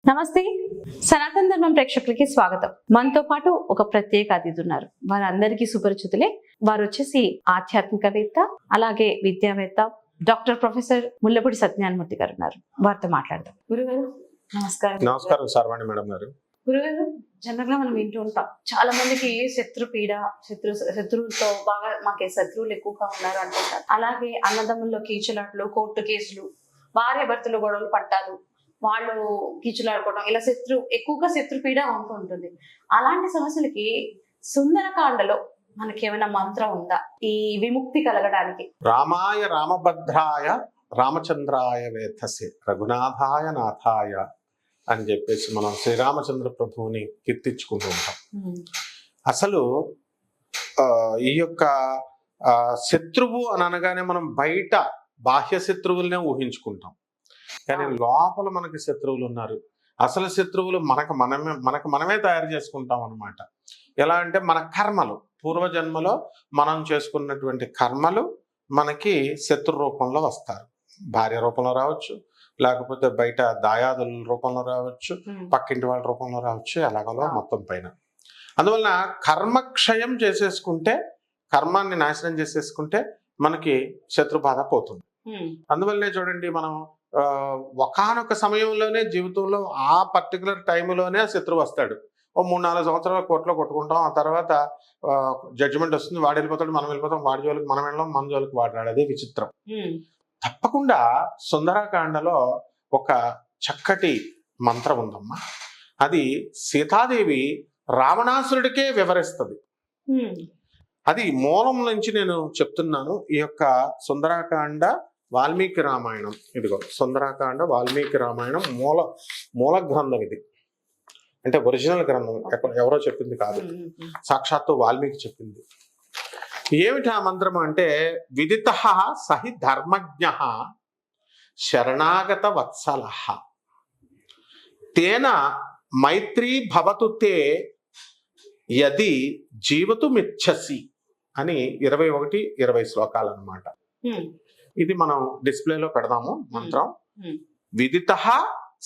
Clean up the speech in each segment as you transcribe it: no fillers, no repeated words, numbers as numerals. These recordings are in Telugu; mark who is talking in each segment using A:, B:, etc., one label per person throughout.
A: నమస్తే సనాతన ధర్మం ప్రేక్షకులకి స్వాగతం. మనతో పాటు ఒక ప్రత్యేక అతిథి ఉన్నారు. వారందరికీ సుపరిచితులే. వారు వచ్చేసి ఆధ్యాత్మికవేత్త, అలాగే విద్యావేత్త, డాక్టర్ ప్రొఫెసర్ ముల్లపూడి సత్యనారాయణమూర్తి గారు ఉన్నారు. వారితో మాట్లాడదాం. గురుగారు నమస్కారం.
B: నమస్కారం సార్వాణి మేడం గారు.
A: గురుగారు, జనరల్ గా మనం వింటూ ఉంటాం, చాలా మందికి శత్రు పీడ, శత్రువులతో బాగా మాకే శత్రువులు ఎక్కువగా ఉన్నారు అంటుంటారు. అలాగే అన్నదమ్ముల్లో కీచులాట్లు, కోర్టు కేసులు, భార్య భర్తలు గొడవలు పట్టాలు, వాళ్ళు కీచులాడుకోవడం, ఇలా ఎక్కువగా శత్రుపీడ ఉంటుంది. అలాంటి సమస్యలకి సుందరకాండలో మనకేమైనా మంత్రం ఉందా ఈ విముక్తి కలగడానికి?
B: రామాయ రామభద్రాయ రామచంద్రాయ వేధసే రఘునాథాయ నాథాయ అని చెప్పేసి మనం శ్రీరామచంద్ర ప్రభువుని కీర్తించుకుంటూ ఉంటాం. అసలు ఈ యొక్క శత్రువు అని అనగానే మనం బయట బాహ్య శత్రువులనే ఊహించుకుంటాం, కానీ లోపల మనకి శత్రువులు ఉన్నారు. అసలు శత్రువులు మనకు మనమే తయారు చేసుకుంటాం అన్నమాట. ఎలా అంటే మన కర్మలు, పూర్వజన్మలో మనం చేసుకున్నటువంటి కర్మలు మనకి శత్రు రూపంలో వస్తారు. భార్య రూపంలో రావచ్చు, లేకపోతే బయట దాయాదుల రూపంలో రావచ్చు, పక్కింటి వాళ్ళ రూపంలో రావచ్చు, ఎలాగలో మొత్తం పైన. అందువలన కర్మక్షయం చేసేసుకుంటే, కర్మాన్ని నాశనం చేసేసుకుంటే మనకి శత్రు బాధ పోతుంది. అందువల్లనే చూడండి, మనం ఒకానొక సమయంలోనే జీవితంలో ఆ పర్టికులర్ టైంలోనే శత్రువు వస్తాడు. ఓ 3-4 సంవత్సరాల కోర్టులో కొట్టుకుంటాం, ఆ తర్వాత జడ్జిమెంట్ వస్తుంది, వాడు వెళ్ళిపోతాడు, మనం వెళ్ళిపోతాం, వాడి జోలికి మనం వెళ్ళాం, మన జోలికి వాడు రాడు. అదే విచిత్రం. తప్పకుండా సుందరకాండలో ఒక చక్కటి మంత్రం ఉందమ్మా. అది సీతాదేవి రావణాసురుడికే వివరిస్తుంది. అది మూలం నుంచి నేను చెప్తున్నాను. ఈ యొక్క సుందరకాండ వాల్మీకి రామాయణం, ఇదిగో సుందరకాండ వాల్మీకి రామాయణం మూల గ్రంథం. ఇది అంటే ఒరిజినల్ గ్రంథం, ఎవరో చెప్పింది కాదు, సాక్షాత్తు వాల్మీకి చెప్పింది. ఏమిటి ఆ మంత్రం అంటే, విదిత సహి ధర్మజ్ఞ శరణాగత వత్సల తేన మైత్రీ భవతు తే యది జీవతుమిచ్చసి అని 21-20 శ్లోకాలు అన్నమాట. ఇది మనం డిస్ప్లేలో పెడదాము మంత్రం. విదిత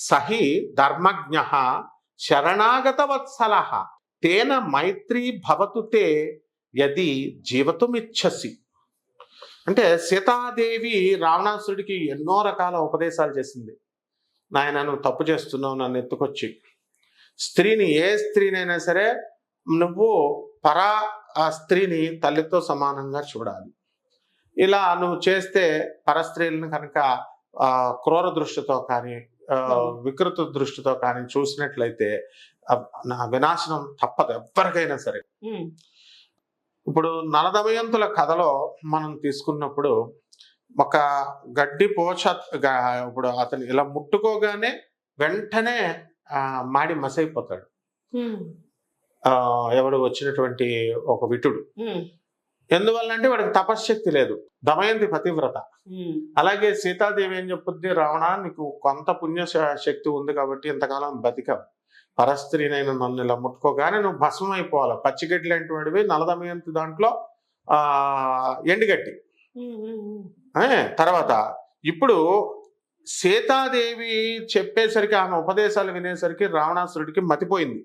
B: సహి ధర్మజ్ఞ శరణాగత వత్సల తేన మైత్రీ భవతు తే యది జీవతుమిచ్చసి. అంటే సీతాదేవి రావణాసుడికి ఎన్నో రకాల ఉపదేశాలు చేసింది. నాయన, నువ్వు తప్పు చేస్తున్నావు, నన్ను ఎత్తుకొచ్చి స్త్రీని, ఏ స్త్రీనైనా సరే నువ్వు ఆ స్త్రీని తల్లితో సమానంగా చూడాలి. ఇలా నువ్వు చేస్తే పరస్త్రీలను కనుక క్రూర దృష్టితో కానీ వికృత దృష్టితో కానీ చూసినట్లయితే నా వినాశనం తప్పదు ఎవరికైనా సరే. ఇప్పుడు నలదమయంతుల కథలో మనం తీసుకున్నప్పుడు ఒక గడ్డి పోచ, ఇప్పుడు అతను ఇలా ముట్టుకోగానే వెంటనే మాడి మసైపోతాడు. ఎవడు వచ్చినటువంటి ఒక విటుడు. ఎందువల్ల అంటే వాడికి తపశ్శక్తి లేదు. దమయంతి పతివ్రత. అలాగే సీతాదేవి ఏం చెప్పుద్ది, రావణ నీకు కొంత పుణ్య శక్తి ఉంది కాబట్టి ఇంతకాలం బతికావు, పరస్త్రీనైనా నన్ను ఇలా ముట్టుకోగానే నువ్వు భస్మం అయిపోవాలి. పచ్చిగడ్డి లాంటి వాడివి. నలదమయంతి దాంట్లో ఎండుగడ్డి. తర్వాత ఇప్పుడు సీతాదేవి చెప్పేసరికి, ఆమె ఉపదేశాలు వినేసరికి రావణాసురుడికి మతిపోయింది.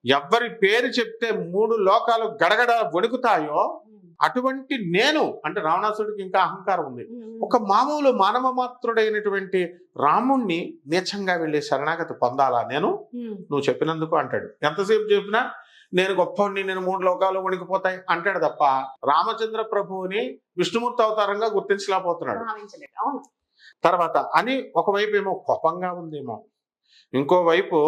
B: ఎవరి పేరు చెప్తే 3 లోకాలు గడగడ వణుకుతాయో అటువంటి నేను అంటే రావణాసుడికి ఇంకా అహంకారం ఉంది. ఒక మామూలు మానవ మాత్రుడైనటువంటి రాముణ్ణి నీచంగా వెళ్ళి శరణాగతి పొందాలా నేను, నువ్వు చెప్పినందుకు అంటాడు. ఎంతసేపు చెప్పినా నేను గొప్పవాడిని, నేను 3 లోకాలు వణికిపోతాయి అంటాడు తప్ప రామచంద్ర ప్రభువుని విష్ణుమూర్తి అవతారంగా గుర్తించలేకపోతున్నాడు. తర్వాత అని ఒకవైపు ఏమో కోపంగా ఉందేమో, ఇంకోవైపు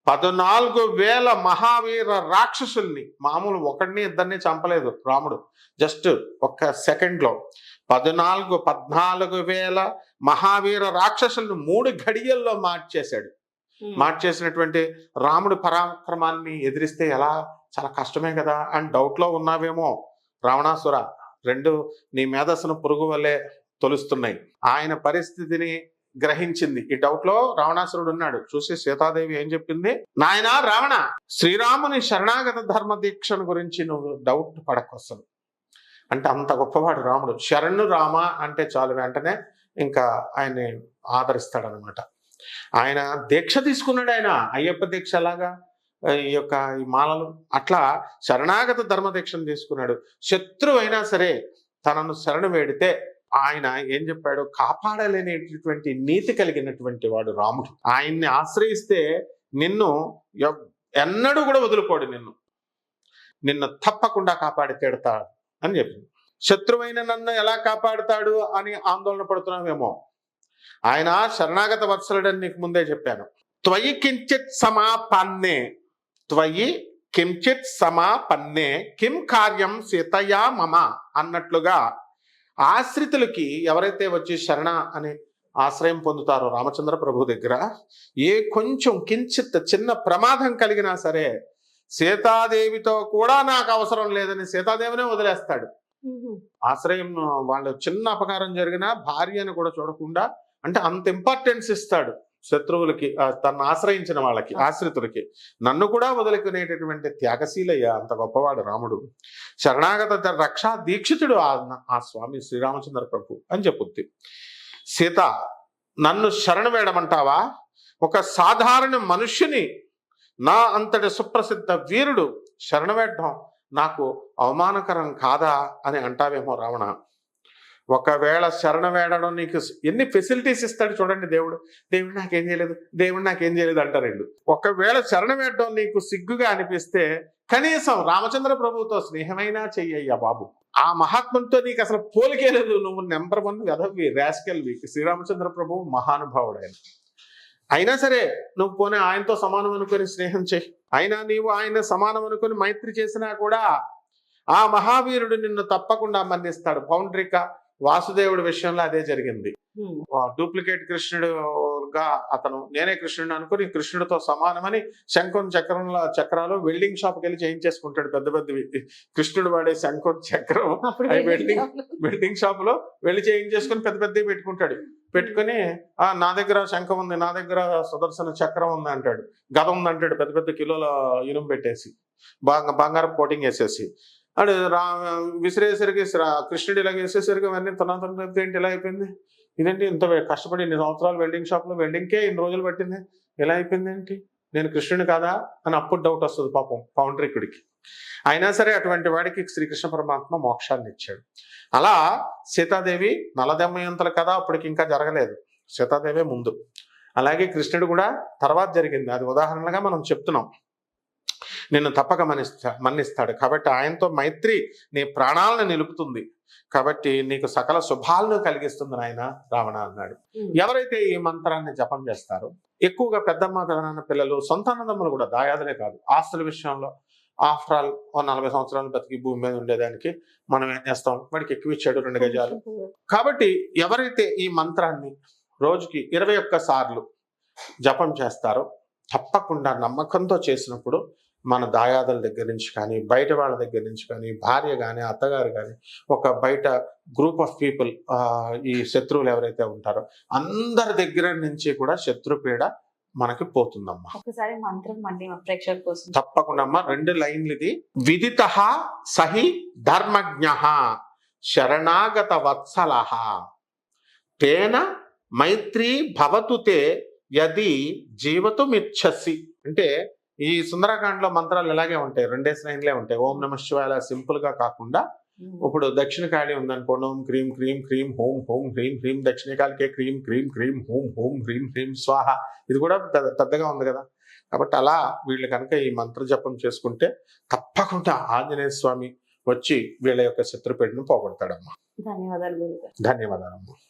B: 14,000 మహావీర రాక్షసుల్ని, మామూలు ఒకడిని ఇద్దరిని చంపలేదు రాముడు, జస్ట్ ఒక్క సెకండ్లో 14,000 మహావీర రాక్షసుల్ని 3 ఘడియల్లో మార్చేశాడు. మార్చేసినటువంటి రాముడి పరాక్రమాన్ని ఎదిరిస్తే ఎలా, చాలా కష్టమే కదా అని డౌట్లో ఉన్నావేమో రావణాసుర. 2 నీ మేధస్సును పురుగు వల్లే తొలుస్తున్నాయి. ఆయన పరిస్థితిని గ్రహించింది. ఈ డౌట్ లో రావణాసురుడు ఉన్నాడు. చూసి సీతాదేవి ఏం చెప్పింది, నాయనా రావణ, శ్రీరాముని శరణాగత ధర్మ దీక్షను గురించి నువ్వు డౌట్ పడకొస్తాను అంటే అంత గొప్పవాడు రాముడు. శరణు రామ అంటే చాలు, వెంటనే ఇంకా ఆయన్ని ఆదరిస్తాడనమాట. ఆయన దీక్ష తీసుకున్నాడు. ఆయన అయ్యప్ప దీక్ష లాగా ఈ మాలలు అట్లా శరణాగత ధర్మ దీక్షను తీసుకున్నాడు. శత్రువు అయినా సరే తనను శరణు వేడితే ఆయన ఏం చెప్పాడు, కాపాడలేనేటటువంటి నీతి కలిగినటువంటి వాడు రాముడు. ఆయన్ని ఆశ్రయిస్తే నిన్ను ఎన్నడూ కూడా వదులుకోడు, నిన్ను తప్పకుండా కాపాడి తీడతాడు అని చెప్పింది. శత్రువైన నన్ను ఎలా కాపాడుతాడు అని ఆందోళన పడుతున్నామేమో, ఆయన శరణాగత వత్సలుడని నీకు ముందే చెప్పాను. త్వయి కించిత్ సమాపన్నే, త్వయి కించిత్ సమాపన్నే కిం కార్యం సీతయా మమ అన్నట్లుగా ఆశ్రితులకి ఎవరైతే వచ్చి శరణ అని ఆశ్రయం పొందుతారో రామచంద్ర ప్రభు దగ్గర, ఏ కొంచెం కించిత్ చిన్న ప్రమాదం కలిగినా సరే సీతాదేవితో కూడా నాకు అవసరం లేదని సీతాదేవినే వదిలేస్తాడు. ఆశ్రయం వాళ్ళు చిన్న అపకారం జరిగినా భార్యను కూడా చూడకుండా, అంటే అంత ఇంపార్టెన్స్ ఇస్తాడు శత్రువులకి, తను ఆశ్రయించిన వాళ్ళకి, ఆశ్రితులకి. నన్ను కూడా వదులుకునేటటువంటి త్యాగశీలయ్య, అంత గొప్పవాడు రాముడు. శరణాగత రక్షా దీక్షితుడు ఆ స్వామి శ్రీరామచంద్ర ప్రభు అని చెప్పుద్ది. సీత, నన్ను శరణు వేయడమంటావా? ఒక సాధారణ మనుష్యుని, నా అంతటి సుప్రసిద్ధ వీరుడు శరణు వేయడం నాకు అవమానకరం కాదా అని అంటావేమో రావణ. ఒకవేళ శరణ వేడడం నీకు ఎన్ని ఫెసిలిటీస్ ఇస్తాడు చూడండి దేవుడు. దేవుడు నాకేం చేయలేదు అంటారు వీళ్ళు. ఒకవేళ శరణ వేడడం నీకు సిగ్గుగా అనిపిస్తే కనీసం రామచంద్ర ప్రభువుతో స్నేహమైనా చెయ్యయ్యా బాబు. ఆ మహాత్మునితో నీకు అసలు పోలికే లేదు. నువ్వు నెంబర్ 1 వెధవి, రాస్కెల్వి. శ్రీరామచంద్ర ప్రభువు మహానుభావుడు ఆయన. అయినా సరే నువ్వు పోనీ ఆయనతో సమానం అనుకొని స్నేహం చేయి. అయినా నీవు ఆయన సమానం అనుకొని మైత్రి చేసినా కూడా ఆ మహావీరుడు నిన్ను తప్పకుండా మన్నిస్తాడు. పౌండ్రిక వాసుదేవుడి విషయంలో అదే జరిగింది. డూప్లికేట్ కృష్ణుడుగా అతను నేనే కృష్ణుడు అనుకుని కృష్ణుడితో సమానమని శంఖం చక్రాలు వెల్డింగ్ షాప్కి వెళ్ళి చేయించేసుకుంటాడు. పెద్ద పెద్దవి కృష్ణుడు వాడే శంఖం చక్రం వెల్డింగ్ షాప్ లో వెళ్ళి చేయించేసుకుని పెద్ద పెద్దవి పెట్టుకుని నా దగ్గర శంఖం ఉంది, నా దగ్గర సుదర్శన చక్రం ఉంది అంటాడు, గద ఉంది అంటాడు, పెద్ద పెద్ద కిలోల ఇనుము పెట్టేసి బంగారం కోటింగ్ వేసేసి అడు విసిరేసరికి కృష్ణుడు ఇలా వేసేసరికి అవన్నీ తన ఏంటి ఇలా అయిపోయింది, ఇదేంటి ఇంత కష్టపడి 2 సంవత్సరాలు వెల్డింగ్ షాప్ లో వెల్డింగ్కే ఇన్ని రోజులు పట్టింది, ఎలా అయిపోయింది ఏంటి, నేను కృష్ణుని కాదా అని అప్పుడు డౌట్ వస్తుంది పాపం పౌండ్రికుడికి. అయినా సరే అటువంటి వాడికి శ్రీకృష్ణ పరమాత్మ మోక్షాన్ని ఇచ్చాడు. అలా సీతాదేవి నలదమయంతుల కథ అప్పటికి ఇంకా జరగలేదు, సీతాదేవి ముందు. అలాగే కృష్ణుడు కూడా తర్వాత జరిగింది, అది ఉదాహరణగా మనం చెప్తున్నాం. నిన్ను తప్పక మన్నిస్తాడు. కాబట్టి ఆయనతో మైత్రి నీ ప్రాణాలను నిలుపుతుంది, కాబట్టి నీకు సకల శుభాలను కలిగిస్తుంది నాయన రావణ అన్నాడు. ఎవరైతే ఈ మంత్రాన్ని జపం చేస్తారో, ఎక్కువగా పెద్దమ్మ పెదనాన్న పిల్లలు, సొంత అన్నదమ్ములు కూడా, దాయాదులే కాదు, ఆస్తుల విషయంలో ఆఫ్టర్ ఆల్ 40 సంవత్సరాలు బతికి భూమి మీద ఉండేదానికి మనం ఏం చేస్తాం, వాడికి ఎక్కువ ఇచ్చాడు 2 గజాలు. కాబట్టి ఎవరైతే ఈ మంత్రాన్ని రోజుకి 21 సార్లు జపం చేస్తారో, తప్పకుండా నమ్మకంతో చేసినప్పుడు మన దాయాదుల దగ్గర నుంచి కానీ, బయట వాళ్ళ దగ్గర నుంచి కానీ, భార్య కానీ, అత్తగారు కానీ, ఒక బయట గ్రూప్ ఆఫ్ పీపుల్, ఈ శత్రువులు ఎవరైతే ఉంటారో అందరి దగ్గర నుంచి కూడా శత్రుపీడ మనకి పోతుందమ్మా.
A: ఒకసారి మంత్రం మళ్ళీ ప్రేక్షకుల కోసం
B: తప్పకుండా అమ్మా. 2 లైన్లు ఇది. విదితః సహి ధర్మజ్ఞః శరణాగత వత్సలః తేన మైత్రీ భవతు తే యది జీవతుమిచ్చసి. అంటే ఈ సుందరకాండలో మంత్రాలు ఇలాగే ఉంటాయి, 2 లైన్లే ఉంటాయి. ఓం నమః శివాయ సింపుల్ గా కాకుండా, ఇప్పుడు దక్షిణకాళి ఉందనుకోండి, ఓం క్రీం క్రీం క్రీం హోం హోం హ్రీం హ్రీం దక్షిణకాళికే క్రీం క్రీం క్రీం హోం హోం హ్రీం హ్రీం స్వాహ. ఇది కూడా పెద్దగా ఉంది కదా. కాబట్టి అలా వీళ్ళు కనుక ఈ మంత్ర జపం చేసుకుంటే తప్పకుండా ఆంజనేయ స్వామి వచ్చి వీళ్ళ యొక్క శత్రుపీడను పోగొడతాడమ్మా.
A: ధన్యవాదాలు.
B: ధన్యవాదాలమ్మా.